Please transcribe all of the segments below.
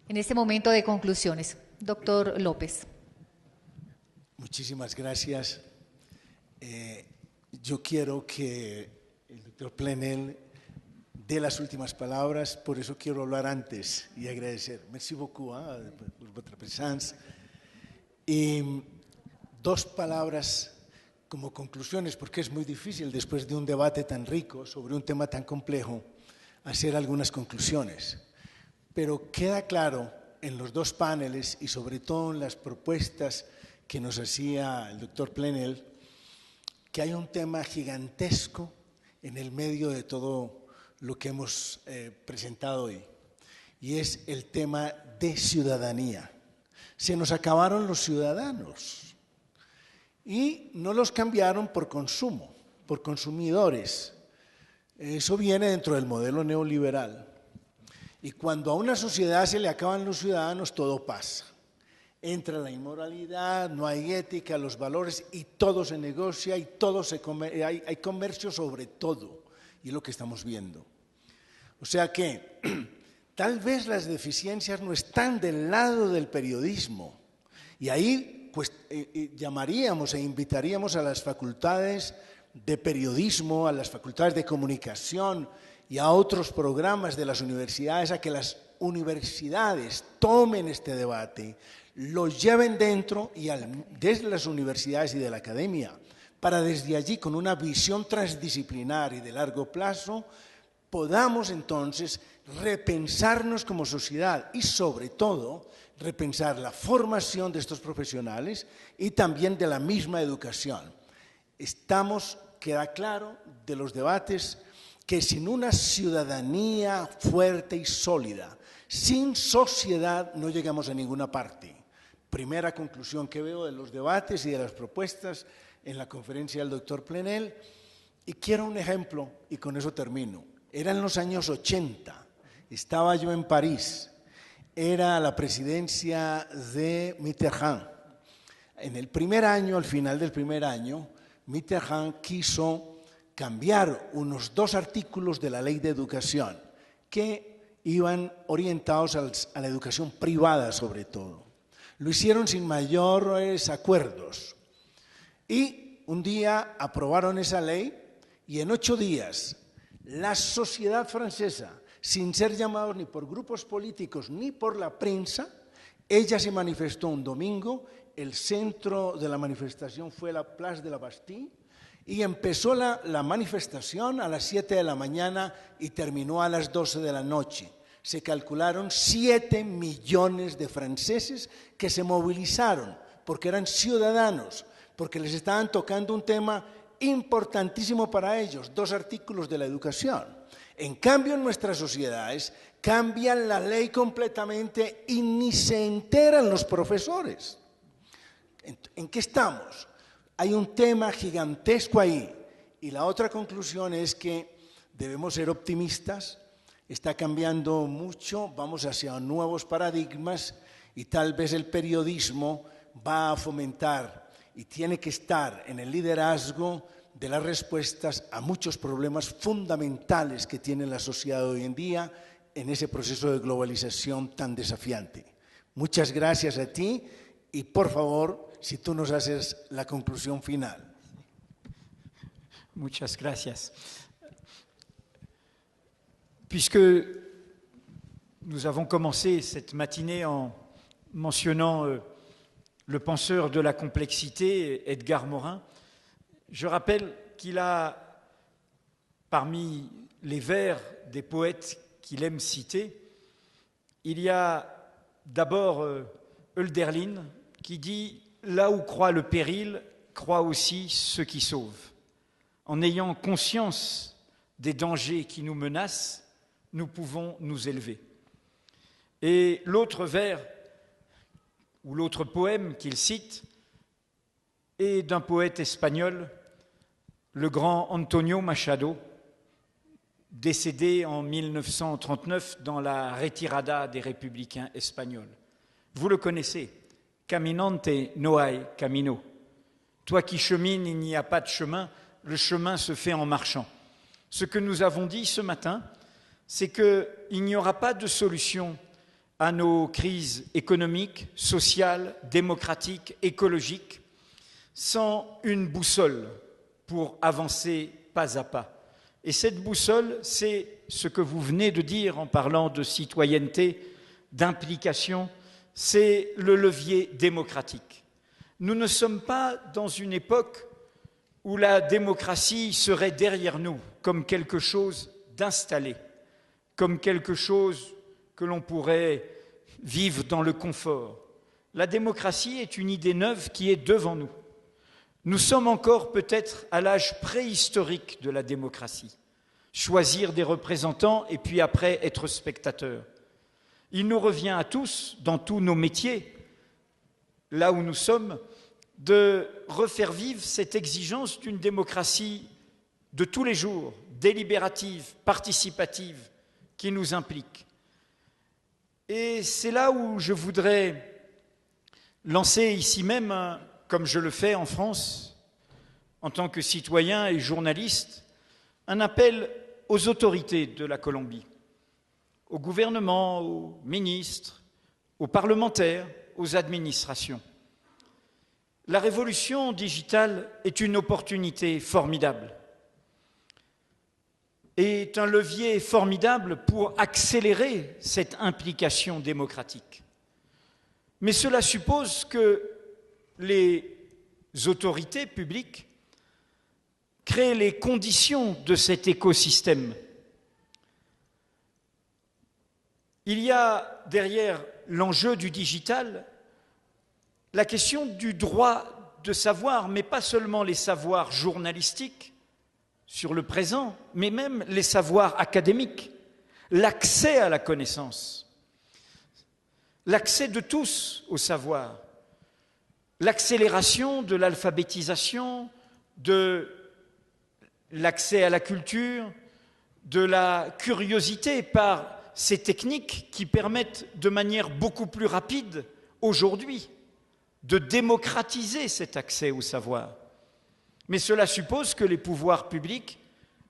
en este momento de conclusiones. Doctor López. Muchísimas gracias. Yo quiero que el doctor Plenel dé las últimas palabras, por eso quiero hablar antes y agradecer. Merci beaucoup por vuestra presencia. Y dos palabras como conclusiones, porque es muy difícil después de un debate tan rico sobre un tema tan complejo hacer algunas conclusiones. Pero queda claro en los dos paneles y sobre todo en las propuestas que nos hacía el doctor Plenel, que hay un tema gigantesco en el medio de todo lo que hemos presentado hoy, y es el tema de ciudadanía. Se nos acabaron los ciudadanos y no los cambiaron por consumo, por consumidores. Eso viene dentro del modelo neoliberal. Y cuando a una sociedad se le acaban los ciudadanos, todo pasa. Entra la inmoralidad, no hay ética, los valores, y todo se negocia y todo hay comercio sobre todo. Y es lo que estamos viendo. O sea que tal vez las deficiencias no están del lado del periodismo. Y ahí pues, llamaríamos e invitaríamos a las facultades de periodismo, a las facultades de comunicación y a otros programas de las universidades, a que las universidades tomen este debate, lo lleven dentro y desde las universidades y de la academia, para desde allí, con una visión transdisciplinar y de largo plazo, podamos entonces repensarnos como sociedad y sobre todo repensar la formación de estos profesionales y también de la misma educación. Queda claro de los debates que sin una ciudadanía fuerte y sólida, sin sociedad, no llegamos a ninguna parte. Primera conclusión que veo de los debates y de las propuestas en la conferencia del doctor Plenel. Y quiero un ejemplo, y con eso termino. Eran los años 80, estaba yo en París, era la presidencia de Mitterrand. En el primer año, al final del primer año, Mitterrand quiso cambiar unos 2 artículos de la ley de educación que iban orientados a la educación privada sobre todo. Lo hicieron sin mayores acuerdos y un día aprobaron esa ley y en 8 días la sociedad francesa, sin ser llamados ni por grupos políticos ni por la prensa, ella se manifestó un domingo, el centro de la manifestación fue la Place de la Bastille y empezó la manifestación a las 7 de la mañana y terminó a las 12 de la noche. Se calcularon 7 millones de franceses que se movilizaron porque eran ciudadanos, porque les estaban tocando un tema importantísimo para ellos, 2 artículos de la educación. En cambio, en nuestras sociedades cambian la ley completamente y ni se enteran los profesores. ¿En qué estamos? Hay un tema gigantesco ahí. Y la otra conclusión es que debemos ser optimistas. Está cambiando mucho, vamos hacia nuevos paradigmas y tal vez el periodismo va a fomentar y tiene que estar en el liderazgo de las respuestas a muchos problemas fundamentales que tiene la sociedad hoy en día en ese proceso de globalización tan desafiante. Muchas gracias a ti y por favor, si tú nos haces la conclusión final. Muchas gracias. Puisque nous avons commencé cette matinée en mentionnant le penseur de la complexité, Edgar Morin, je rappelle qu'il a, parmi les vers des poètes qu'il aime citer, il y a d'abord Hölderlin qui dit « Là où croit le péril, croit aussi ceux qui sauvent. En ayant conscience des dangers qui nous menacent, nous pouvons nous élever. » Et l'autre vers, ou l'autre poème qu'il cite, est d'un poète espagnol, le grand Antonio Machado, décédé en 1939 dans la retirada des républicains espagnols. Vous le connaissez, Caminante no hay camino. Toi qui chemines, il n'y a pas de chemin, le chemin se fait en marchant. Ce que nous avons dit ce matin, c'est qu'il n'y aura pas de solution à nos crises économiques, sociales, démocratiques, écologiques, sans une boussole pour avancer pas à pas. Et cette boussole, c'est ce que vous venez de dire en parlant de citoyenneté, d'implication, c'est le levier démocratique. Nous ne sommes pas dans une époque où la démocratie serait derrière nous, comme quelque chose d'installé, comme quelque chose que l'on pourrait vivre dans le confort. La démocratie est une idée neuve qui est devant nous. Nous sommes encore peut-être à l'âge préhistorique de la démocratie. Choisir des représentants et puis après être spectateurs. Il nous revient à tous, dans tous nos métiers, là où nous sommes, de refaire vivre cette exigence d'une démocratie de tous les jours, délibérative, participative, qui nous implique. Et c'est là où je voudrais lancer ici même, comme je le fais en France, en tant que citoyen et journaliste, un appel aux autorités de la Colombie, au gouvernement, aux ministres, aux parlementaires, aux administrations. La révolution digitale est une opportunité formidable, est un levier formidable pour accélérer cette implication démocratique. Mais cela suppose que les autorités publiques créent les conditions de cet écosystème. Il y a derrière l'enjeu du digital la question du droit de savoir, mais pas seulement les savoirs journalistiques sur le présent, mais même les savoirs académiques, l'accès à la connaissance, l'accès de tous au savoir, l'accélération de l'alphabétisation, de l'accès à la culture, de la curiosité par ces techniques qui permettent de manière beaucoup plus rapide aujourd'hui de démocratiser cet accès au savoir. Mais cela suppose que les pouvoirs publics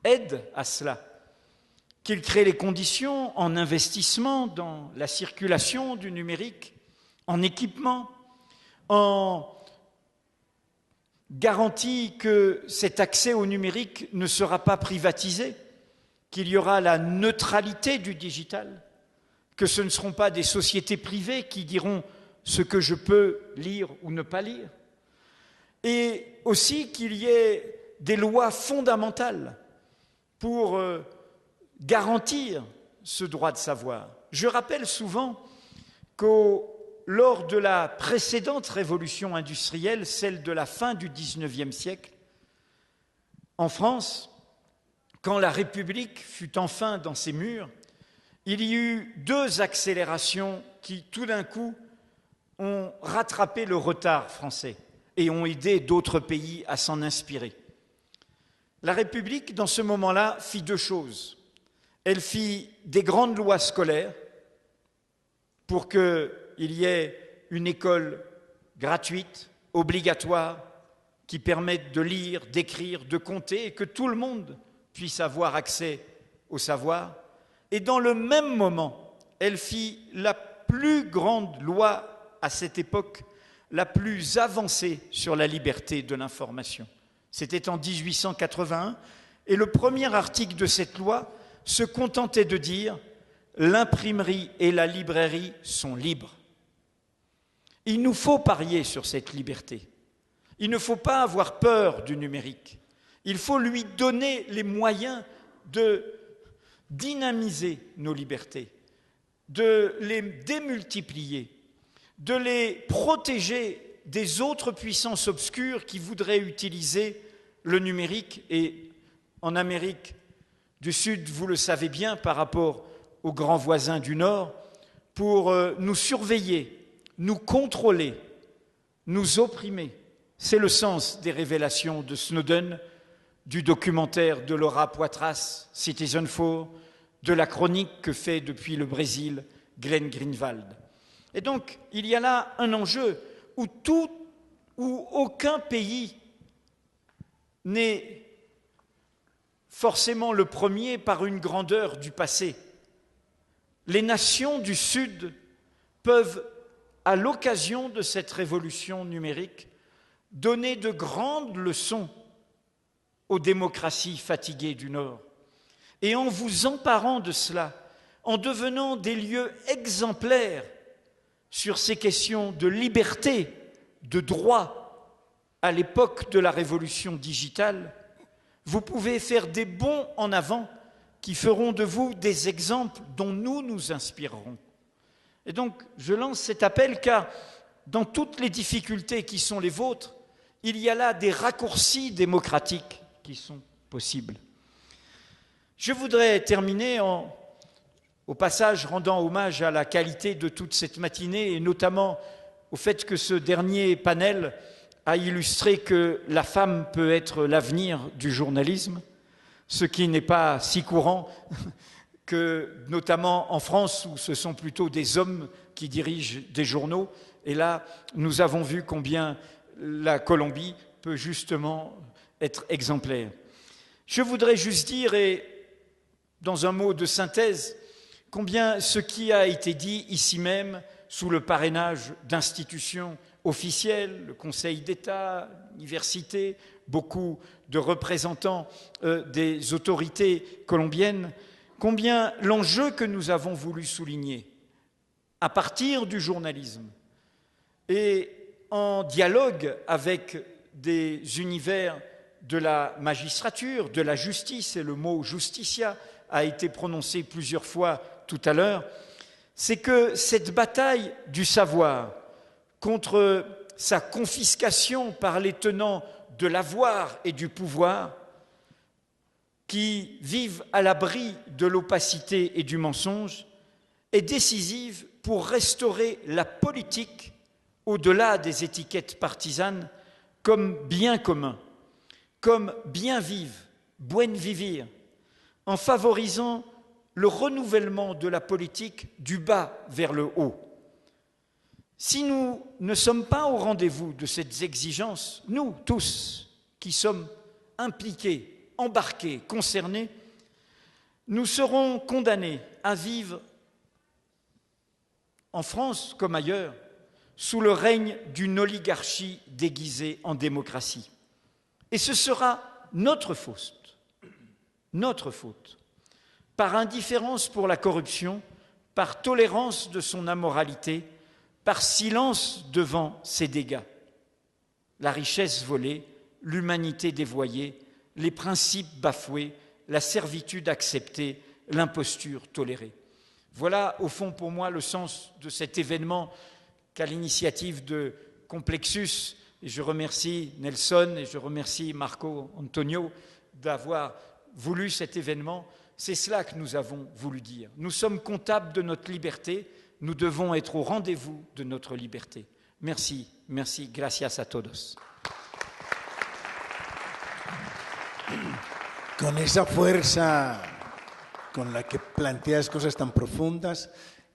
aident à cela, qu'ils créent les conditions en investissement dans la circulation du numérique, en équipement, en garantie que cet accès au numérique ne sera pas privatisé, qu'il y aura la neutralité du digital, que ce ne seront pas des sociétés privées qui diront ce que je peux lire ou ne pas lire, et aussi qu'il y ait des lois fondamentales pour garantir ce droit de savoir. Je rappelle souvent lors de la précédente révolution industrielle, celle de la fin du XIXe siècle, en France, quand la République fut enfin dans ses murs, il y eut deux accélérations qui, tout d'un coup, ont rattrapé le retard français et ont aidé d'autres pays à s'en inspirer. La République, dans ce moment-là, fit deux choses. Elle fit des grandes lois scolaires pour qu'il y ait une école gratuite, obligatoire, qui permette de lire, d'écrire, de compter, et que tout le monde puisse avoir accès au savoir. Et dans le même moment, elle fit la plus grande loi à cette époque, la plus avancée sur la liberté de l'information. C'était en 1881, et le premier article de cette loi se contentait de dire « L'imprimerie et la librairie sont libres ». Il nous faut parier sur cette liberté. Il ne faut pas avoir peur du numérique. Il faut lui donner les moyens de dynamiser nos libertés, de les démultiplier, de les protéger des autres puissances obscures qui voudraient utiliser le numérique. Et en Amérique du Sud, vous le savez bien, par rapport aux grands voisins du Nord, pour nous surveiller, nous contrôler, nous opprimer. C'est le sens des révélations de Snowden, du documentaire de Laura Poitras, Citizenfour, de la chronique que fait depuis le Brésil Glenn Greenwald. Et donc, il y a là un enjeu où aucun pays n'est forcément le premier par une grandeur du passé. Les nations du Sud peuvent, à l'occasion de cette révolution numérique, donner de grandes leçons aux démocraties fatiguées du Nord. Et en vous emparant de cela, en devenant des lieux exemplaires sur ces questions de liberté, de droit, à l'époque de la révolution digitale, vous pouvez faire des bonds en avant qui feront de vous des exemples dont nous nous inspirerons. Et donc, je lance cet appel car dans toutes les difficultés qui sont les vôtres, il y a là des raccourcis démocratiques qui sont possibles. Je voudrais terminer au passage rendant hommage à la qualité de toute cette matinée et notamment au fait que ce dernier panel a illustré que la femme peut être l'avenir du journalisme, ce qui n'est pas si courant que notamment en France où ce sont plutôt des hommes qui dirigent des journaux. Et là, nous avons vu combien la Colombie peut justement être exemplaire. Je voudrais juste dire, et dans un mot de synthèse, combien ce qui a été dit ici même, sous le parrainage d'institutions officielles, le Conseil d'État, l'université, beaucoup de représentants des autorités colombiennes, combien l'enjeu que nous avons voulu souligner à partir du journalisme et en dialogue avec des univers de la magistrature, de la justice, et le mot justicia a été prononcé plusieurs fois tout à l'heure, c'est que cette bataille du savoir contre sa confiscation par les tenants de l'avoir et du pouvoir, qui vivent à l'abri de l'opacité et du mensonge, est décisive pour restaurer la politique au-delà des étiquettes partisanes comme bien commun, comme bien vivre, buen vivir, en favorisant le renouvellement de la politique du bas vers le haut. Si nous ne sommes pas au rendez-vous de cette exigence, nous tous qui sommes impliqués, embarqués, concernés, nous serons condamnés à vivre en France comme ailleurs sous le règne d'une oligarchie déguisée en démocratie. Et ce sera notre faute, par indifférence pour la corruption, par tolérance de son immoralité, par silence devant ses dégâts. La richesse volée, l'humanité dévoyée, les principes bafoués, la servitude acceptée, l'imposture tolérée. Voilà, au fond, pour moi, le sens de cet événement qu'à l'initiative de Complexus, et je remercie Nelson et je remercie Marco Antonio d'avoir voulu cet événement. C'est cela que nous avons voulu dire. Nous sommes comptables de notre liberté, nous devons être au rendez-vous de notre liberté. Merci, merci, gracias a todos. Con esa fuerza con la que planteas cosas tan profundas,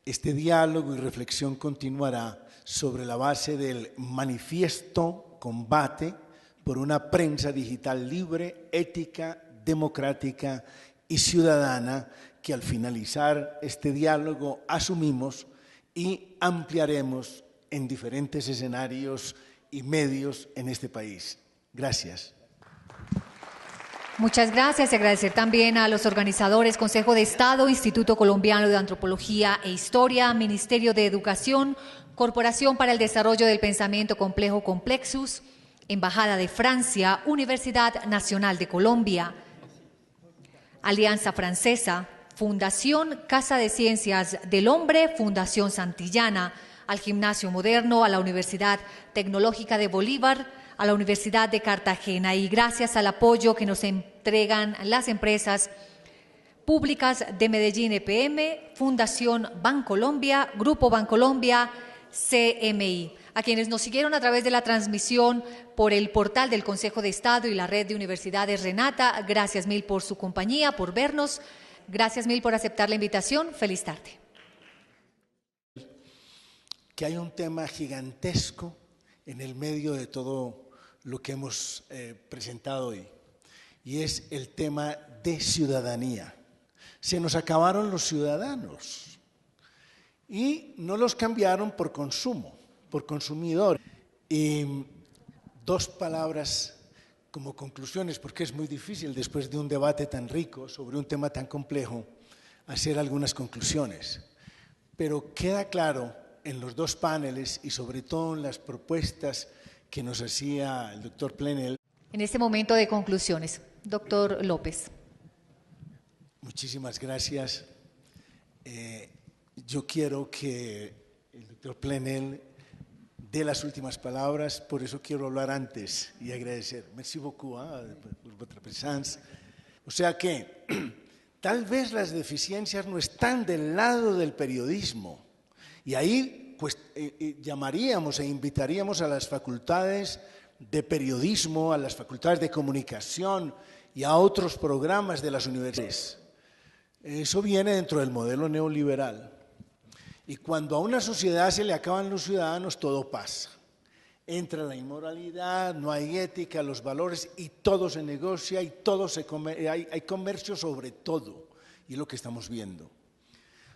este diálogo y reflexión continuará sobre la base del manifiesto combate por una prensa digital libre, ética, democrática y ciudadana que al finalizar este diálogo asumimos y ampliaremos en diferentes escenarios y medios en este país. Gracias. Muchas gracias y agradecer también a los organizadores, Consejo de Estado, Instituto Colombiano de Antropología e Historia, Ministerio de Educación, Corporación para el Desarrollo del Pensamiento Complejo Complexus, Embajada de Francia, Universidad Nacional de Colombia, Alianza Francesa, Fundación Casa de Ciencias del Hombre, Fundación Santillana, al Gimnasio Moderno, a la Universidad Tecnológica de Bolívar, a la Universidad de Cartagena, y gracias al apoyo que nos entregan las empresas públicas de Medellín EPM, Fundación Bancolombia, Grupo Bancolombia, CMI. A quienes nos siguieron a través de la transmisión por el portal del Consejo de Estado y la red de universidades Renata, gracias mil por su compañía, por vernos, gracias mil por aceptar la invitación. Feliz tarde. Que hay un tema gigantesco en el medio de todo lo que hemos presentado hoy, y es el tema de ciudadanía. Se nos acabaron los ciudadanos y no los cambiaron por consumo, por consumidor. Y dos palabras como conclusiones, porque es muy difícil después de un debate tan rico sobre un tema tan complejo hacer algunas conclusiones. Pero queda claro en los dos paneles y sobre todo en las propuestas que nos hacía el doctor Plenel. En este momento de conclusiones, doctor López. Muchísimas gracias. Yo quiero que el doctor Plenel dé las últimas palabras, por eso quiero hablar antes y agradecer. Merci beaucoup por vuestra presencia. O sea que tal vez las deficiencias no están del lado del periodismo y ahí pues, llamaríamos e invitaríamos a las facultades de periodismo, a las facultades de comunicación y a otros programas de las universidades. Eso viene dentro del modelo neoliberal. Y cuando a una sociedad se le acaban los ciudadanos, todo pasa. Entra la inmoralidad, no hay ética, los valores y todo se negocia y todo hay comercio sobre todo. Y es lo que estamos viendo.